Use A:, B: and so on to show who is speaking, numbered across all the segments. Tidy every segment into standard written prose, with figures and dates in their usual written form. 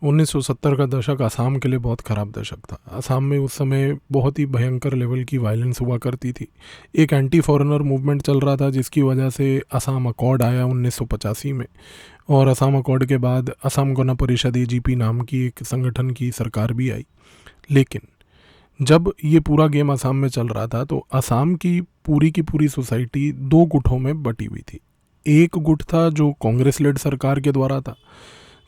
A: 1970 का दशक असम के लिए बहुत ख़राब दशक था। असम में उस समय बहुत ही भयंकर लेवल की वायलेंस हुआ करती थी। एक एंटी फॉरेनर मूवमेंट चल रहा था जिसकी वजह से असम अकॉर्ड आया 1985 में, और असम अकॉर्ड के बाद असम गण परिषद एजीपी नाम की एक संगठन की सरकार भी आई। लेकिन जब ये पूरा गेम असम में चल रहा था तो असम की पूरी सोसाइटी दो गुटों में बटी हुई थी। एक गुट था जो कांग्रेस लेड सरकार के द्वारा था,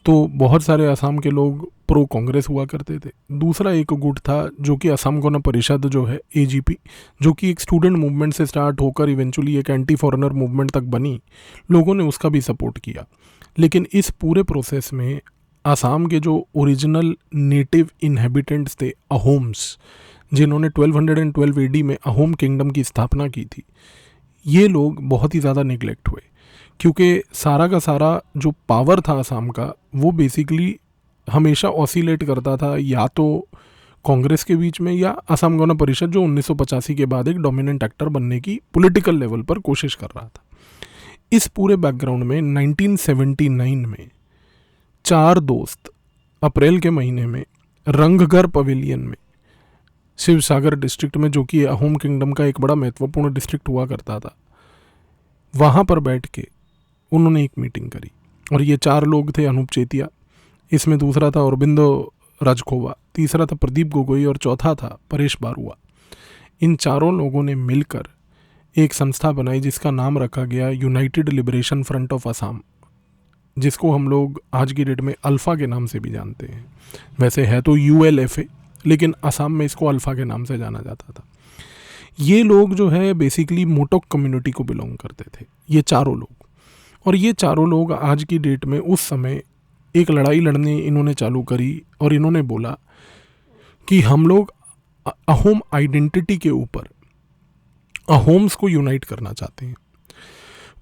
A: तो बहुत सारे असम के लोग प्रो कांग्रेस हुआ करते थे। दूसरा एक गुट था जो कि असम गण परिषद जो है एजीपी, जो कि एक स्टूडेंट मूवमेंट से स्टार्ट होकर इवेंचुअली एक एंटी फॉरेनर मूवमेंट तक बनी। लोगों ने उसका भी सपोर्ट किया। लेकिन इस पूरे प्रोसेस में असम के जो ओरिजिनल नेटिव इनहेबिटेंट्स थे, अहोम्स, जिन्होंने 1212 एडी में अहोम किंगडम की स्थापना की थी, ये लोग बहुत ही ज़्यादा निगलेक्ट हुए, क्योंकि सारा का सारा जो पावर था असम का वो बेसिकली हमेशा ऑसिलेट करता था या तो कांग्रेस के बीच में या असम गण परिषद, जो 1985 के बाद एक डोमिनेंट एक्टर बनने की पॉलिटिकल लेवल पर कोशिश कर रहा था। इस पूरे बैकग्राउंड में 1979 में चार दोस्त अप्रैल के महीने में रंगघर पवेलियन में शिव सागर डिस्ट्रिक्ट में, जो कि अहोम किंगडम का एक बड़ा महत्वपूर्ण डिस्ट्रिक्ट हुआ करता था, वहाँ पर बैठ के उन्होंने एक मीटिंग करी। और ये चार लोग थे: अनूप चेतिया, इसमें दूसरा था अरबिंदो राजखोवा, तीसरा था प्रदीप गोगोई और चौथा था परेश बारुआ। इन चारों लोगों ने मिलकर एक संस्था बनाई जिसका नाम रखा गया United liberation front of Assam, जिसको हम लोग आज की डेट में अल्फ़ा के नाम से भी जानते हैं। वैसे है तो ULFA, लेकिन असम में इसको अल्फ़ा के नाम से जाना जाता था। ये लोग जो है बेसिकली मोटोक कम्युनिटी को बिलोंग करते थे, ये चारों लोग। और ये चारों लोग आज की डेट में उस समय एक लड़ाई लड़ने इन्होंने चालू करी और इन्होंने बोला कि हम लोग अहोम आइडेंटिटी के ऊपर अहोम्स को यूनाइट करना चाहते हैं।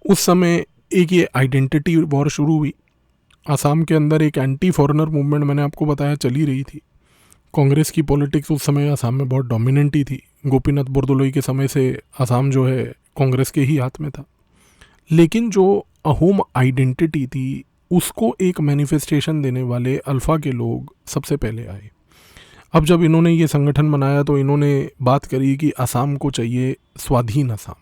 A: उस समय एक ये आइडेंटिटी वॉर शुरू हुई। असम के अंदर एक एंटी फॉरेनर मूवमेंट, मैंने आपको बताया, चली रही थी। कांग्रेस की पॉलिटिक्स उस समय असम में बहुत डोमिनेंट ही थी। गोपीनाथ बोरदोलोई के समय से असम जो है कांग्रेस के ही हाथ में था। लेकिन जो अहोम आइडेंटिटी थी उसको एक मैनिफेस्टेशन देने वाले अल्फ़ा के लोग सबसे पहले आए। अब जब इन्होंने ये संगठन बनाया तो इन्होंने बात करी कि असम को चाहिए स्वाधीन असम।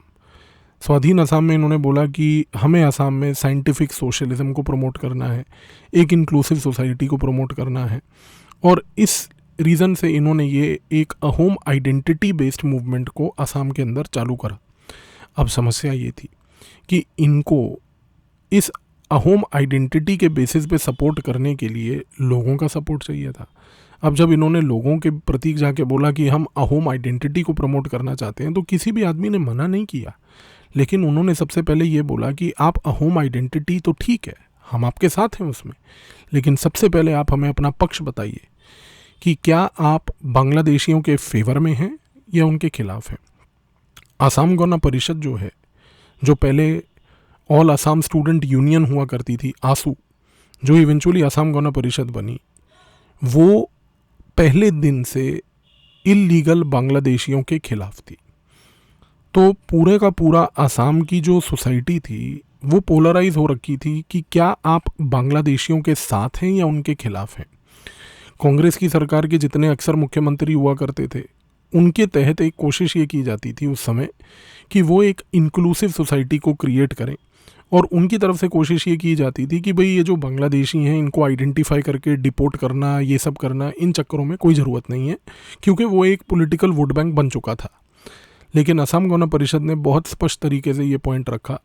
A: स्वाधीन असम में इन्होंने बोला कि हमें असम में साइंटिफिक सोशलिज्म को प्रमोट करना है, एक इंक्लूसिव सोसाइटी को प्रमोट करना है। और इस रीज़न से इन्होंने ये एक अहोम आइडेंटिटी बेस्ड मूवमेंट को असम के अंदर चालू करा। अब समस्या ये थी कि इनको इस अहोम आइडेंटिटी के बेसिस पे सपोर्ट करने के लिए लोगों का सपोर्ट चाहिए था। अब जब इन्होंने लोगों के प्रतीक जाके बोला कि हम अहोम आइडेंटिटी को प्रमोट करना चाहते हैं, तो किसी भी आदमी ने मना नहीं किया। लेकिन उन्होंने सबसे पहले ये बोला कि आप अहोम आइडेंटिटी तो ठीक है, हम आपके साथ हैं उसमें, लेकिन सबसे पहले आप हमें अपना पक्ष बताइए कि क्या आप बांग्लादेशियों के फेवर में हैं या उनके खिलाफ हैं। असम गण परिषद जो है, जो पहले ऑल असम स्टूडेंट यूनियन हुआ करती थी, आसू, जो इवेंचुअली असम गण परिषद बनी, वो पहले दिन से इल्लीगल बांग्लादेशियों के खिलाफ थी। तो पूरे का पूरा असम की जो सोसाइटी थी वो पोलराइज हो रखी थी कि क्या आप बांग्लादेशियों के साथ हैं या उनके खिलाफ हैं। कांग्रेस की सरकार के जितने अक्सर मुख्यमंत्री हुआ करते थे, उनके तहत एक कोशिश ये की जाती थी उस समय कि वो एक इंक्लूसिव सोसाइटी को क्रिएट करें। और उनकी तरफ से कोशिश ये की जाती थी कि भाई ये जो बांग्लादेशी हैं इनको आइडेंटिफाई करके डिपोर्ट करना, ये सब करना, इन चक्करों में कोई ज़रूरत नहीं है, क्योंकि वो एक पॉलिटिकल वोट बैंक बन चुका था। लेकिन असम गण परिषद ने बहुत स्पष्ट तरीके से ये पॉइंट रखा,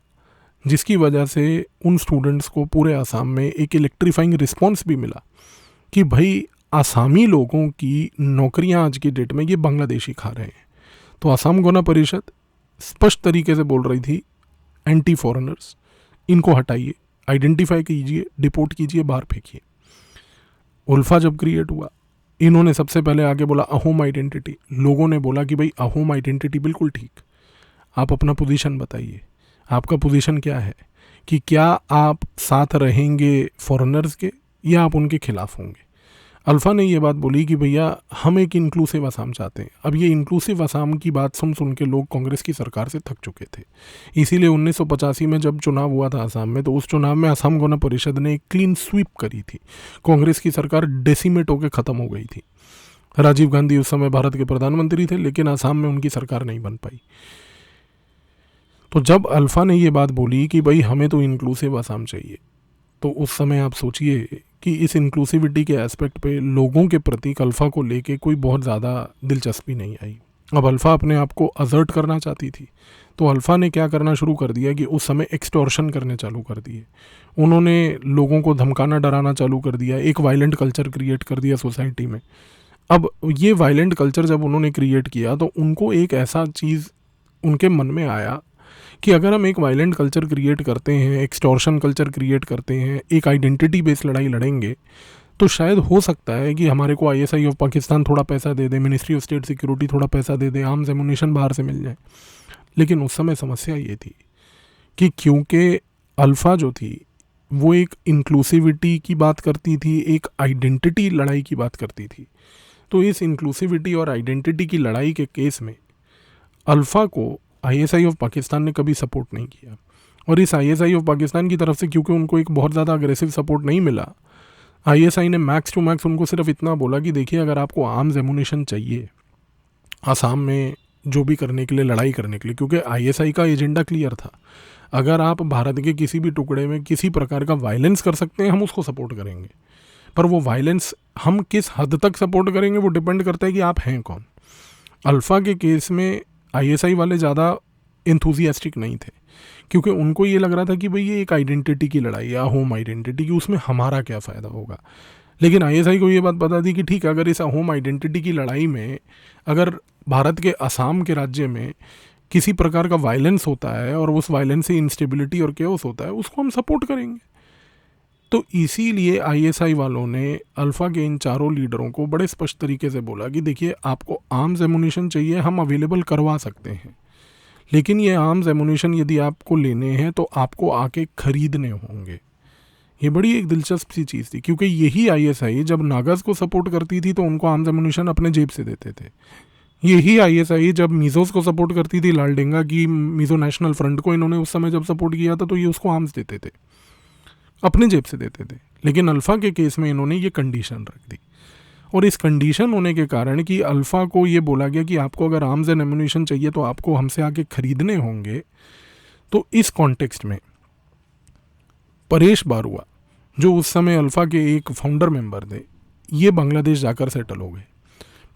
A: जिसकी वजह से उन स्टूडेंट्स को पूरे असम में एक इलेक्ट्रीफाइंग रिस्पॉन्स भी मिला कि भाई आसामी लोगों की नौकरियां आज की डेट में ये बांग्लादेशी खा रहे हैं। तो असम गण परिषद स्पष्ट तरीके से बोल रही थी, एंटी फॉरेनर्स, इनको हटाइए, आइडेंटिफाई कीजिए, डिपोर्ट कीजिए, बाहर फेंकिए। उल्फा जब क्रिएट हुआ, इन्होंने सबसे पहले आगे बोला अहोम आइडेंटिटी। लोगों ने बोला कि भाई अहोम आइडेंटिटी बिल्कुल ठीक, आप अपना पोजीशन बताइए, आपका पोजीशन क्या है, कि क्या आप साथ रहेंगे फॉरेनर्स के या आप उनके खिलाफ होंगे। अल्फ़ा ने ये बात बोली कि भैया हम एक इंक्लूसिव असम चाहते हैं। अब ये इंक्लूसिव असम की बात सुन सुन के लोग कांग्रेस की सरकार से थक चुके थे। इसीलिए 1985 में जब चुनाव हुआ था असम में, तो उस चुनाव में असम गण परिषद ने एक क्लीन स्वीप करी थी। कांग्रेस की सरकार डेसिमेट होकर ख़त्म हो गई थी। राजीव गांधी उस समय भारत के प्रधानमंत्री थे, लेकिन असम में उनकी सरकार नहीं बन पाई। तो जब अल्फ़ा ने ये बात बोली कि भाई हमें तो इंक्लूसिव असम चाहिए, तो उस समय आप सोचिए कि इस इंक्लूसिविटी के एस्पेक्ट पे लोगों के प्रति अल्फ़ा को लेके कोई बहुत ज़्यादा दिलचस्पी नहीं आई। अब अल्फ़ा अपने आप को असर्ट करना चाहती थी, तो अल्फ़ा ने क्या करना शुरू कर दिया कि उस समय एक्सटॉर्शन करने चालू कर दिए। उन्होंने लोगों को धमकाना डराना चालू कर दिया, एक वायलेंट कल्चर क्रिएट कर दिया सोसाइटी में। अब ये वायलेंट कल्चर जब उन्होंने क्रिएट किया, तो उनको एक ऐसा चीज़ उनके मन में आया कि अगर हम एक वायलेंट कल्चर क्रिएट करते हैं, एक्सटॉर्शन कल्चर क्रिएट करते हैं, एक आइडेंटिटी बेस्ड लड़ाई लड़ेंगे, तो शायद हो सकता है कि हमारे को आईएसआई ऑफ पाकिस्तान थोड़ा पैसा दे दे, मिनिस्ट्री ऑफ स्टेट सिक्योरिटी थोड़ा पैसा दे दे, आर्म्स एमुनिशन बाहर से मिल जाए। लेकिन उस समय समस्या ये थी कि क्योंकि अल्फ़ा जो थी वो एक इंक्लूसिविटी की बात करती थी, एक आइडेंटिटी लड़ाई की बात करती थी। तो इस इंक्लूसिविटी और आइडेंटिटी की लड़ाई के केस में अल्फ़ा को आईएसआई ऑफ पाकिस्तान ने कभी सपोर्ट नहीं किया। और इस आईएसआई ऑफ पाकिस्तान की तरफ से क्योंकि उनको एक बहुत ज़्यादा अग्रेसिव सपोर्ट नहीं मिला, आईएसआई ने मैक्स टू मैक्स उनको सिर्फ इतना बोला कि देखिए, अगर आपको आर्म्स एमुनिशन चाहिए आसाम में जो भी करने के लिए, लड़ाई करने के लिए, क्योंकि आईएसआई का एजेंडा क्लियर था, अगर आप भारत के किसी भी टुकड़े में किसी प्रकार का वायलेंस कर सकते हैं, हम उसको सपोर्ट करेंगे। पर वो वायलेंस हम किस हद तक सपोर्ट करेंगे वो डिपेंड करता है कि आप हैं कौन। अल्फ़ा के केस में आईएसआई वाले ज़्यादा एंथुजियास्टिक नहीं थे, क्योंकि उनको ये लग रहा था कि भाई ये एक आइडेंटिटी की लड़ाई है, होम आइडेंटिटी की, उसमें हमारा क्या फ़ायदा होगा। लेकिन आईएसआई को ये बात पता थी कि ठीक है, अगर इस होम आइडेंटिटी की लड़ाई में अगर भारत के असम के राज्य में किसी प्रकार का वायलेंस होता है और उस वायलेंस से इंस्टेबिलिटी और केओस होता है, उसको हम सपोर्ट करेंगे। तो इसीलिए आईएसआई वालों ने अल्फ़ा के इन चारों लीडरों को बड़े स्पष्ट तरीके से बोला कि देखिए, आपको आर्म्स एमुनिशन चाहिए, हम अवेलेबल करवा सकते हैं, लेकिन ये आर्म्स एमुनिशन यदि आपको लेने हैं तो आपको आके खरीदने होंगे। ये बड़ी एक दिलचस्प सी चीज़ थी, क्योंकि यही आईएसआई जब नागाज को सपोर्ट करती थी तो उनको आर्म्स एमुनिशन अपने जेब से देते थे। यही आईएसआई जब मिज़ोस को सपोर्ट करती थी, लालडेंगा की मिज़ो नेशनल फ्रंट को इन्होंने उस समय जब सपोर्ट किया था, तो ये उसको आर्म्स देते थे, अपने जेब से देते थे। लेकिन अल्फ़ा के केस में इन्होंने ये कंडीशन रख दी, और इस कंडीशन होने के कारण कि अल्फ़ा को ये बोला गया कि आपको अगर आर्म्स एंड एमुनिशन चाहिए तो आपको हमसे आके खरीदने होंगे। तो इस कॉन्टेक्स्ट में परेश बारुआ, जो उस समय अल्फ़ा के एक फाउंडर मेंबर थे, ये बांग्लादेश जाकर सेटल हो गए।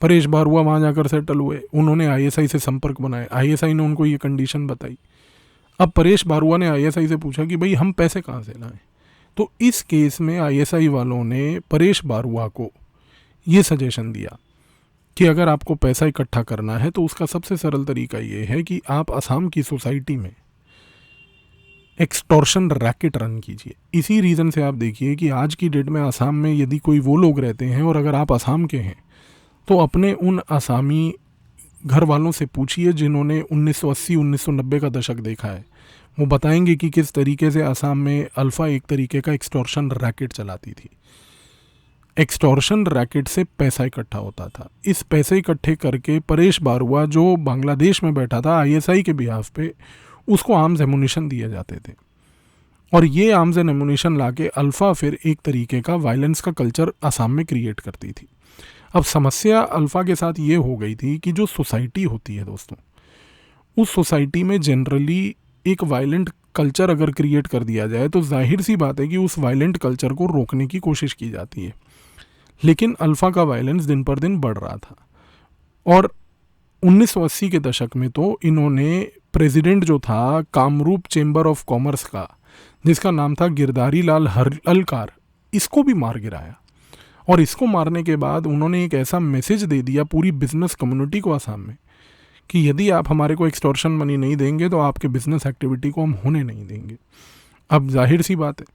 A: परेश बारुआ वहाँ जाकर सेटल हुए, उन्होंने आईएसआई से संपर्क बनाए, आईएसआई ने उनको ये कंडीशन बताई। अब परेश बारुआ ने आईएसआई से पूछा कि भाई हम पैसे कहाँ से लाएं। तो इस केस में आईएसआई वालों ने परेश बारुआ को ये सजेशन दिया कि अगर आपको पैसा इकट्ठा करना है तो उसका सबसे सरल तरीका ये है कि आप असम की सोसाइटी में एक्सटॉर्शन रैकेट रन कीजिए। इसी रीज़न से आप देखिए कि आज की डेट में असम में यदि कोई वो लोग रहते हैं और अगर आप असम के हैं तो अपने उन असामी घर वालों से पूछिए जिन्होंने 1980-1990 का दशक देखा है, वो बताएंगे कि किस तरीके से असम में अल्फ़ा एक तरीके का एक्सटॉर्शन रैकेट चलाती थी। एक्सटॉर्शन रैकेट से पैसा इकट्ठा होता था। इस पैसे इकट्ठे करके परेश बारुआ, जो बांग्लादेश में बैठा था आईएसआई के बिहाफ पे, उसको आर्म्स एमुनिशन दिए जाते थे, और ये आर्म्स एंड एमुनिशन लाके अल्फ़ा फिर एक तरीके का वायलेंस का कल्चर असम में क्रिएट करती थी। अब समस्या अल्फ़ा के साथ ये हो गई थी कि जो सोसाइटी होती है दोस्तों, उस सोसाइटी में जनरली एक वायलेंट कल्चर अगर क्रिएट कर दिया जाए तो जाहिर सी बात है कि उस वायलेंट कल्चर को रोकने की कोशिश की जाती है। लेकिन अल्फ़ा का वायलेंस दिन पर दिन बढ़ रहा था, और 1980 के दशक में तो इन्होंने प्रेसिडेंट जो था कामरूप चेंबर ऑफ कॉमर्स का, जिसका नाम था गिरधारी लाल हल्कार, इसको भी मार गिराया। और इसको मारने के बाद उन्होंने एक ऐसा मैसेज दे दिया पूरी बिजनेस कम्युनिटी को आसाम में कि यदि आप हमारे को एक्सटॉर्शन मनी नहीं देंगे तो आपके बिजनेस एक्टिविटी को हम होने नहीं देंगे। अब जाहिर सी बात है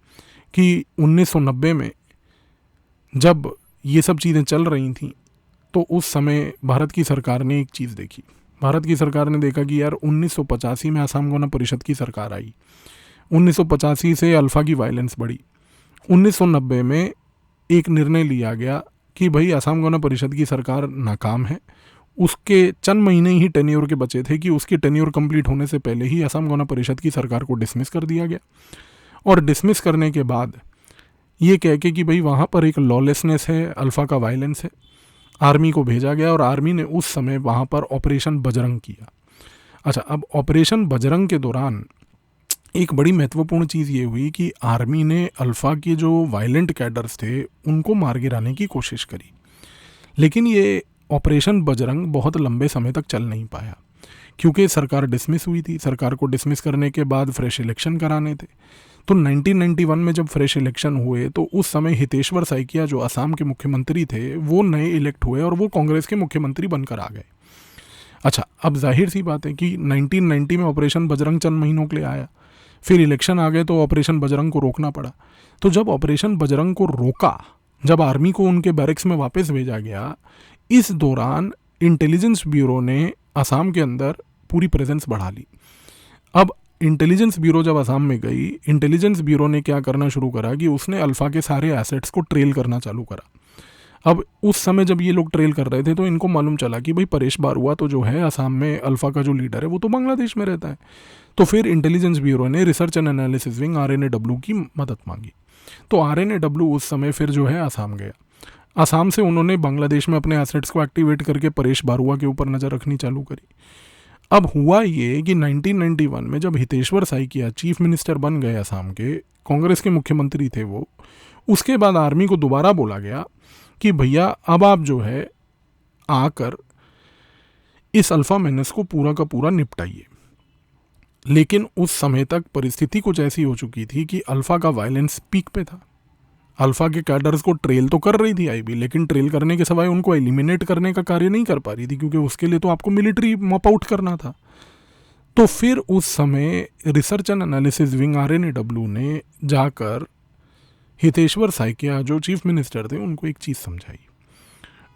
A: कि 1990 में जब ये सब चीज़ें चल रही थी तो उस समय भारत की सरकार ने एक चीज़ देखी। भारत की सरकार ने देखा कि यार 1985 में असम गण परिषद की सरकार आई, 1985 से अल्फ़ा की वायलेंस बढ़ी, 1990 में एक निर्णय लिया गया कि भाई असम गण परिषद की सरकार नाकाम है। उसके चंद महीने ही टेन्योर के बचे थे कि उसकी टेन्योर कंप्लीट होने से पहले ही असम गण परिषद की सरकार को डिसमिस कर दिया गया। और डिसमिस करने के बाद ये कह के कि भाई वहाँ पर एक लॉलेसनेस है, अल्फ़ा का वायलेंस है, आर्मी को भेजा गया और आर्मी ने उस समय वहाँ पर ऑपरेशन बजरंग किया। अच्छा, अब ऑपरेशन बजरंग के दौरान एक बड़ी महत्वपूर्ण चीज़ ये हुई कि आर्मी ने अल्फ़ा के जो वायलेंट कैडर्स थे उनको मार गिराने की कोशिश करी, लेकिन ये ऑपरेशन बजरंग बहुत लंबे समय तक चल नहीं पाया क्योंकि सरकार डिसमिस हुई थी। सरकार को डिसमिस करने के बाद फ्रेश इलेक्शन कराने थे। तो 1991 में जब फ्रेश इलेक्शन हुए तो उस समय हितेश्वर सैकिया जो असम के मुख्यमंत्री थे वो नए इलेक्ट हुए और वो कांग्रेस के मुख्यमंत्री बनकर आ गए। अच्छा, अब जाहिर सी बात है कि 1990 में ऑपरेशन बजरंग चंद महीनों के लिए आया, फिर इलेक्शन आ गए तो ऑपरेशन बजरंग को रोकना पड़ा। तो जब ऑपरेशन बजरंग को रोका, जब आर्मी को उनके बैरक्स में वापस भेजा गया, इस दौरान इंटेलिजेंस ब्यूरो ने असम के अंदर पूरी प्रेजेंस बढ़ा ली। अब इंटेलिजेंस ब्यूरो जब असम में गई, इंटेलिजेंस ब्यूरो ने क्या करना शुरू करा कि उसने अल्फ़ा के सारे एसेट्स को ट्रेल करना चालू करा। अब उस समय जब ये लोग ट्रेल कर रहे थे तो इनको मालूम चला कि भाई परेश बारुआ तो जो है असम में अल्फ़ा का जो लीडर है वो तो बांग्लादेश में रहता है। तो फिर इंटेलिजेंस ब्यूरो ने research and analysis wing RNAW की मदद मांगी। तो RNAW उस समय फिर जो है असम गया। असम से उन्होंने बांग्लादेश में अपने एसेट्स को एक्टिवेट करके परेश बारुआ के ऊपर नज़र रखनी चालू करी। अब हुआ ये कि 1991 में जब हितेश्वर सैकिया चीफ मिनिस्टर बन गए असम के, कांग्रेस के मुख्यमंत्री थे वो, उसके बाद आर्मी को दोबारा बोला गया कि भैया अब आप जो है आकर इस अल्फ़ा मेनेस को पूरा का पूरा निपटाइए। लेकिन उस समय तक परिस्थिति कुछ ऐसी हो चुकी थी कि अल्फ़ा का वायलेंस पीक पे था। अल्फ़ा के कैडर्स को ट्रेल तो कर रही थी IB, लेकिन ट्रेल करने के सिवाय उनको एलिमिनेट करने का कार्य नहीं कर पा रही थी क्योंकि उसके लिए तो आपको मिलिट्री मॉप आउट करना था। तो फिर उस समय research and analysis wing RNAW ने जाकर हितेश्वर सैकिया जो चीफ मिनिस्टर थे उनको एक चीज़ समझाई।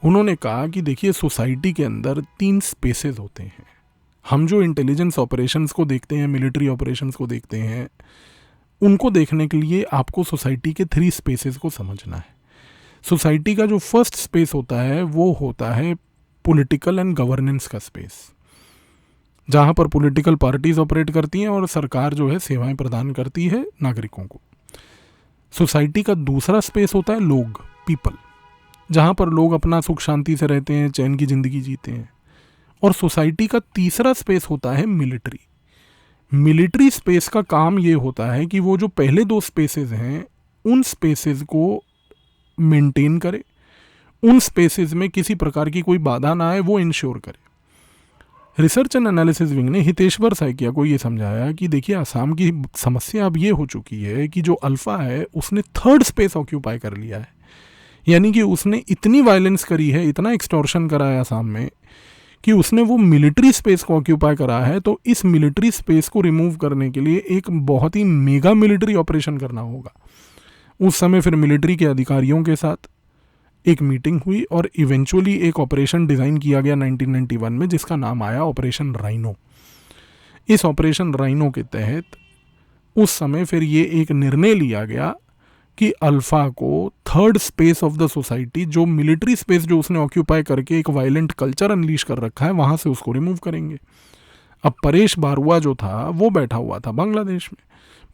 A: उन्होंने कहा कि देखिए, सोसाइटी के अंदर 3 स्पेसेस होते हैं। हम जो इंटेलिजेंस ऑपरेशंस को देखते हैं, मिलिट्री ऑपरेशंस को देखते हैं, उनको देखने के लिए आपको सोसाइटी के 3 स्पेसेस को समझना है। सोसाइटी का जो फर्स्ट स्पेस होता है वो होता है पॉलिटिकल एंड गवर्नेंस का स्पेस, जहाँ पर पॉलिटिकल पार्टीज ऑपरेट करती हैं और सरकार जो है सेवाएं प्रदान करती है नागरिकों को। सोसाइटी का दूसरा स्पेस होता है लोग, पीपल, जहाँ पर लोग अपना सुख शांति से रहते हैं, चैन की ज़िंदगी जीते हैं। और सोसाइटी का तीसरा स्पेस होता है मिलिट्री। मिलिट्री स्पेस का काम ये होता है कि वो जो पहले 2 स्पेसेस हैं उन स्पेसेस को मेंटेन करे, उन स्पेसेस में किसी प्रकार की कोई बाधा ना आए, वो इंश्योर करे। रिसर्च एंड एनालिसिस विंग ने हितेश्वर सैकिया को ये समझाया कि देखिए, असम की समस्या अब ये हो चुकी है कि जो अल्फ़ा है उसने 3rd स्पेस ऑक्यूपाई कर लिया है। यानी कि उसने इतनी वायलेंस करी है, इतना एक्सटॉर्शन करा है असम में कि उसने वो मिलिट्री स्पेस को ऑक्यूपाई करा है। तो इस मिलिट्री स्पेस को रिमूव करने के लिए एक बहुत ही मेगा मिलिट्री ऑपरेशन करना होगा। उस समय फिर मिलिट्री के अधिकारियों के साथ एक मीटिंग हुई और इवेंचुअली एक ऑपरेशन डिज़ाइन किया गया 1991 में, जिसका नाम आया ऑपरेशन राइनो। इस ऑपरेशन राइनो के तहत उस समय फिर ये एक निर्णय लिया गया कि अल्फ़ा को 3rd space of the society, जो मिलिट्री स्पेस जो उसने ऑक्यूपाई करके एक वायलेंट कल्चर अनलीश कर रखा है, वहाँ से उसको रिमूव करेंगे। अब परेश बारुआ जो था वो बैठा हुआ था बांग्लादेश में।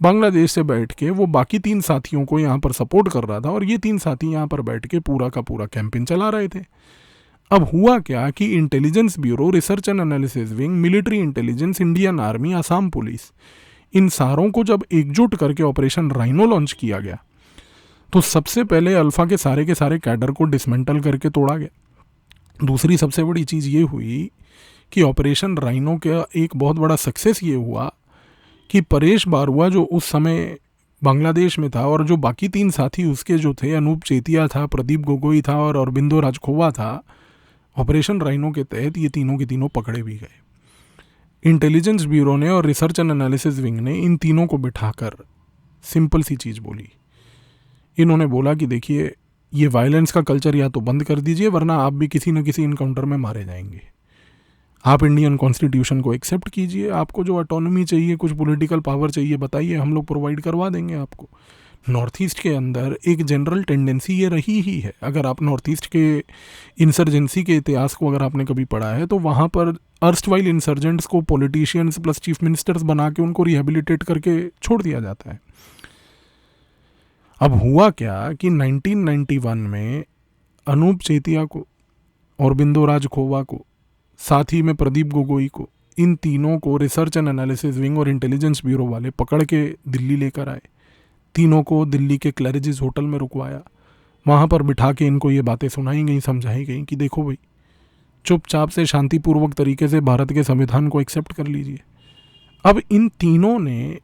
A: बांग्लादेश से बैठ के वो बाकी 3 साथियों को यहाँ पर सपोर्ट कर रहा था और ये 3 साथी यहाँ पर बैठ के पूरा का पूरा कैंपेन चला रहे थे। अब हुआ क्या कि intelligence bureau, research and analysis wing, military intelligence, Indian army, Assam police, इन सारों को जब एकजुट करके ऑपरेशन राइनो लॉन्च किया गया तो सबसे पहले अल्फ़ा के सारे कैडर को डिसमेंटल करके तोड़ा गया। दूसरी सबसे बड़ी चीज़ ये हुई कि ऑपरेशन राइनो का एक बहुत बड़ा सक्सेस ये हुआ कि परेश बारुआ जो उस समय बांग्लादेश में था और जो बाकी 3 साथी उसके जो थे, अनूप चेतिया था, प्रदीप गोगोई था और अरबिंदो राजखोवा था, ऑपरेशन राइनो के तहत ये तीनों के तीनों पकड़े भी गए। इंटेलिजेंस ब्यूरो ने और रिसर्च एंड एनालिसिस विंग ने इन तीनों को बिठाकर सिंपल सी चीज़ बोली। इन्होंने बोला कि देखिए, ये वायलेंस का कल्चर या तो बंद कर दीजिए वरना आप भी किसी न किसी इनकाउंटर में मारे जाएंगे। आप इंडियन कॉन्स्टिट्यूशन को एक्सेप्ट कीजिए, आपको जो ऑटोनॉमी चाहिए, कुछ पॉलिटिकल पावर चाहिए बताइए, हम लोग प्रोवाइड करवा देंगे आपको। नॉर्थ ईस्ट के अंदर एक जनरल टेंडेंसी ये रही ही है। अगर आप नॉर्थ ईस्ट के इंसर्जेंसी के इतिहास को अगर आपने कभी पढ़ा है तो वहाँ पर अर्स्टवाइल इंसर्जेंट्स को पॉलिटिशियंस प्लस चीफ मिनिस्टर्स बना के उनको रिहेबिलिटेट करके छोड़ दिया जाता है। अब हुआ क्या कि 1991 में अनूप चेतिया को, औरबिंदो राज खोवा को, साथ ही में प्रदीप गोगोई को, इन तीनों को रिसर्च एंड एनालिसिस विंग और इंटेलिजेंस ब्यूरो वाले पकड़ के दिल्ली लेकर आए। तीनों को दिल्ली के क्लैरिजिस होटल में रुकवाया। वहाँ पर बिठा के इनको ये बातें सुनाई गई, समझाई गई कि देखो भाई, चुपचाप से शांतिपूर्वक तरीके से भारत के संविधान को एक्सेप्ट कर लीजिए। अब इन तीनों ने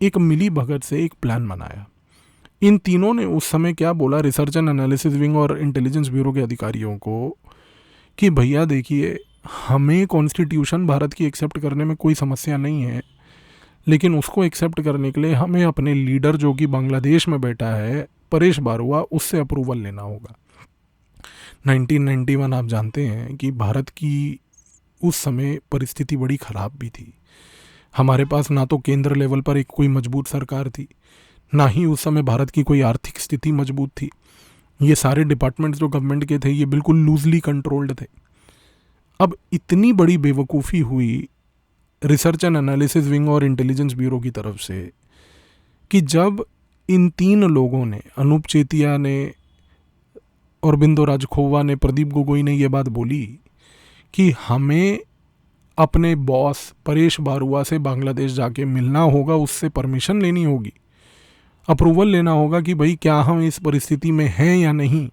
A: एक मिली भगत से एक प्लान बनाया। इन तीनों ने उस समय क्या बोला रिसर्च एंड एनालिसिस विंग और इंटेलिजेंस ब्यूरो के अधिकारियों को कि भैया देखिए, हमें कॉन्स्टिट्यूशन भारत की एक्सेप्ट करने में कोई समस्या नहीं है, लेकिन उसको एक्सेप्ट करने के लिए हमें अपने लीडर जो कि बांग्लादेश में बैठा है परेश बारुआ, उससे अप्रूवल लेना होगा। 1991 आप जानते हैं कि भारत की उस समय परिस्थिति बड़ी ख़राब भी थी। हमारे पास ना तो केंद्र लेवल पर एक कोई मजबूत सरकार थी, ना ही उस समय भारत की कोई आर्थिक स्थिति मजबूत थी। ये सारे डिपार्टमेंट्स जो गवर्नमेंट के थे ये बिल्कुल लूजली कंट्रोल्ड थे। अब इतनी बड़ी बेवकूफ़ी हुई रिसर्च एंड एनालिसिस विंग और इंटेलिजेंस ब्यूरो की तरफ से कि जब इन तीन लोगों ने, अनूप चेतिया ने, औरबिंदो राज खोवा ने, प्रदीप गोगोई ने ये बात बोली कि हमें अपने बॉस परेश बारुआ से बांग्लादेश जाके मिलना होगा, उससे परमिशन लेनी होगी, अप्रूवल लेना होगा कि भाई क्या हम इस परिस्थिति में हैं या नहीं,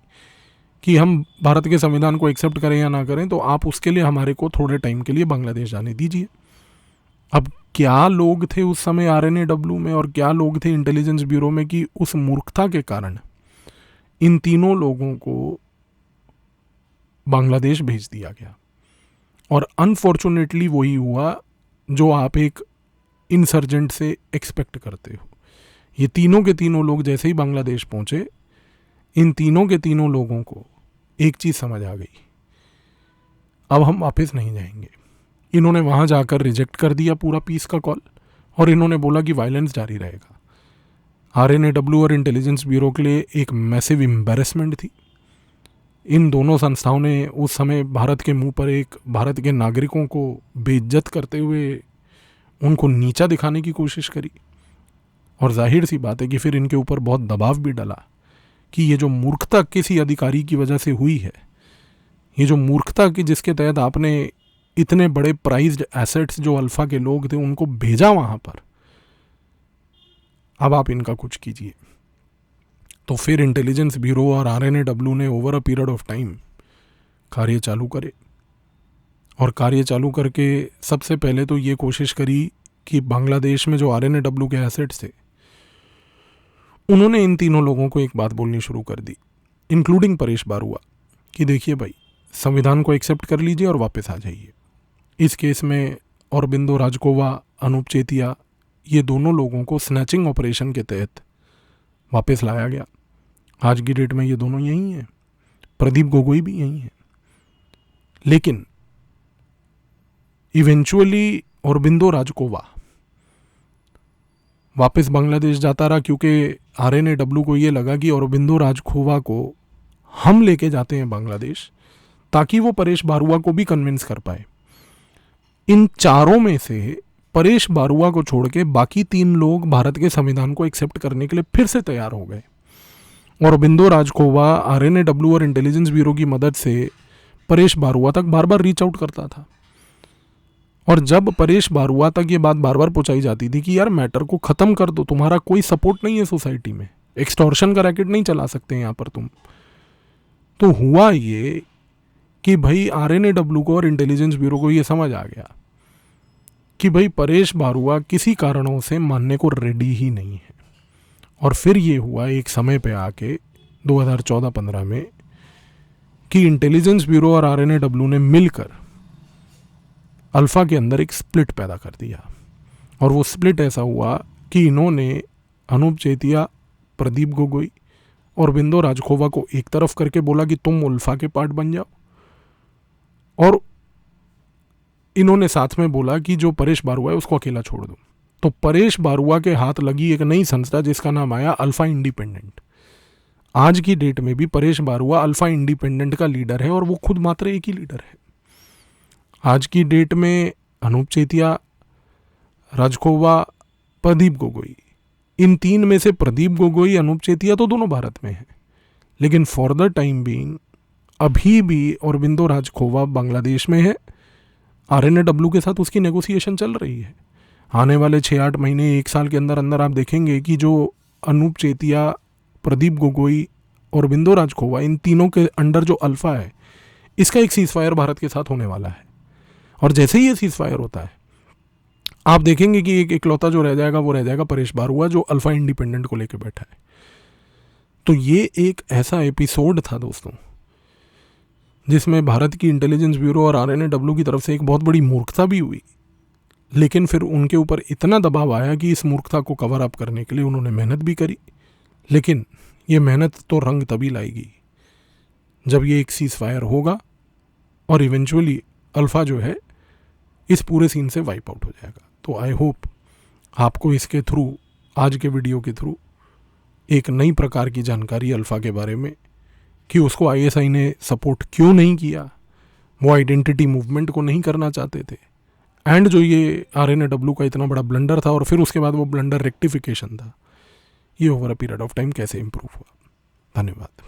A: कि हम भारत के संविधान को एक्सेप्ट करें या ना करें, तो आप उसके लिए हमारे को थोड़े टाइम के लिए बांग्लादेश जाने दीजिए। अब क्या लोग थे उस समय RNAW में और क्या लोग थे इंटेलिजेंस ब्यूरो में कि उस मूर्खता के कारण इन तीनों लोगों को बांग्लादेश भेज दिया गया। और अनफॉर्चुनेटली वही हुआ जो आप एक इंसर्जेंट से एक्सपेक्ट करते हो। ये तीनों के तीनों लोग जैसे ही बांग्लादेश पहुंचे, इन तीनों के तीनों लोगों को एक चीज़ समझ आ गई, अब हम वापस नहीं जाएंगे। इन्होंने वहाँ जाकर रिजेक्ट कर दिया पूरा पीस का कॉल और इन्होंने बोला कि वायलेंस जारी रहेगा। RNAW और इंटेलिजेंस ब्यूरो के लिए एक मैसिव एम्बैरेसमेंट थी। इन दोनों संस्थाओं ने उस समय भारत के मुंह पर एक भारत के नागरिकों को बेइज्जत करते हुए उनको नीचा दिखाने की कोशिश करी। और जाहिर सी बात है कि फिर इनके ऊपर बहुत दबाव भी डला कि ये जो मूर्खता किसी अधिकारी की वजह से हुई है, ये जो मूर्खता की जिसके तहत आपने इतने बड़े प्राइज्ड एसेट्स जो अल्फा के लोग थे उनको भेजा वहाँ पर, अब आप इनका कुछ कीजिए। तो फिर इंटेलिजेंस ब्यूरो और RNAW ने over a period of time कार्य चालू करे और कार्य चालू करके सबसे पहले तो ये कोशिश करी कि बांग्लादेश में जो RNAW के एसेट्स थे उन्होंने इन तीनों लोगों को एक बात बोलनी शुरू कर दी, इंक्लूडिंग परेश बारुआ, कि देखिए भाई, संविधान को एक्सेप्ट कर लीजिए और वापस आ जाइए। इस केस में औरबिंदो राजकोवा, अनूप चेतिया, ये दोनों लोगों को स्नैचिंग ऑपरेशन के तहत वापस लाया गया। आज की डेट में ये दोनों यहीं हैं, प्रदीप गोगोई भी यहीं हैं। लेकिन इवेंचुअली औरबिंदो राजकोवा वापस बांग्लादेश जाता रहा, क्योंकि RNAW को ये लगा कि औरबिंदो राजखोवा को हम लेके जाते हैं बांग्लादेश ताकि वो परेश बारुआ को भी कन्विंस कर पाए। इन चारों में से परेश बारुआ को छोड़ के बाकी तीन लोग भारत के संविधान को एक्सेप्ट करने के लिए फिर से तैयार हो गए। औरबिंदो राजखोवा RNAW और इंटेलिजेंस ब्यूरो की मदद से परेश बारुआ तक बार बार रीच आउट करता था। और जब परेश बारुआ तक ये बात बार बार पहुंचाई जाती थी कि यार मैटर को ख़त्म कर दो, तुम्हारा कोई सपोर्ट नहीं है सोसाइटी में, एक्सटॉर्शन का रैकेट नहीं चला सकते यहाँ पर तुम, तो हुआ ये कि भाई RNAW को और इंटेलिजेंस ब्यूरो को ये समझ आ गया कि भाई परेश बारुआ किसी कारणों से मानने को रेडी ही नहीं है। और फिर ये हुआ एक समय पे आके 2014-15 में कि इंटेलिजेंस ब्यूरो और RNAW ने मिलकर अल्फ़ा के अंदर एक स्प्लिट पैदा कर दिया। और वो स्प्लिट ऐसा हुआ कि इन्होंने अनूप चेतिया, प्रदीप गोगोई और औरबिंदो राजखोवा को एक तरफ करके बोला कि तुम अल्फ़ा के पार्ट बन जाओ, और इन्होंने साथ में बोला कि जो परेश बारुआ है उसको अकेला छोड़ दो। तो परेश बारुआ के हाथ लगी एक नई संस्था जिसका नाम आया अल्फा इंडिपेंडेंट। आज की डेट में भी परेश बारुआ अल्फा इंडिपेंडेंट का लीडर है और वो खुद मात्र एक ही लीडर है। आज की डेट में अनूप चेतिया, राजखोवा, प्रदीप गोगोई, इन तीन में से प्रदीप गोगोई, अनूप चेतिया तो दोनों भारत में हैं, लेकिन फॉर द टाइम बीइंग अभी भी अरबिंदो राजखोवा बांग्लादेश में है। आरएनएडब्ल्यू के साथ उसकी नेगोशिएशन चल रही है। आने वाले 6-8 महीने 1 साल के अंदर अंदर आप देखेंगे कि जो अनूप चेतिया, प्रदीप गोगोई और अरबिंदो राजखोवा, इन तीनों के अंडर जो अल्फा है, इसका एक सीजफायर भारत के साथ होने वाला है। और जैसे ही ये सीजफायर होता है, आप देखेंगे कि एक इकलौता जो रह जाएगा वो रह जाएगा परेश बारुआ, जो अल्फा इंडिपेंडेंट को लेकर बैठा है। तो ये एक ऐसा एपिसोड था दोस्तों, जिसमें भारत की इंटेलिजेंस ब्यूरो और आरएनएडब्ल्यू की तरफ से एक बहुत बड़ी मूर्खता भी हुई, लेकिन फिर उनके ऊपर इतना दबाव आया कि इस मूर्खता को कवर अप करने के लिए उन्होंने मेहनत भी करी। लेकिन ये मेहनत तो रंग तभी लाएगी जब ये एक सीज फायर होगा और इवेंचुअली अल्फा जो है इस पूरे सीन से वाइप आउट हो जाएगा। तो आई होप आपको इसके थ्रू, आज के वीडियो के थ्रू, एक नई प्रकार की जानकारी अल्फा के बारे में, कि उसको आईएसआई ने सपोर्ट क्यों नहीं किया, वो आइडेंटिटी मूवमेंट को नहीं करना चाहते थे, एंड जो ये आरएनएडब्ल्यू का इतना बड़ा ब्लंडर था और फिर उसके बाद वो ब्लंडर रेक्टिफिकेशन था, ये over a period of time कैसे इंप्रूव हुआ। धन्यवाद।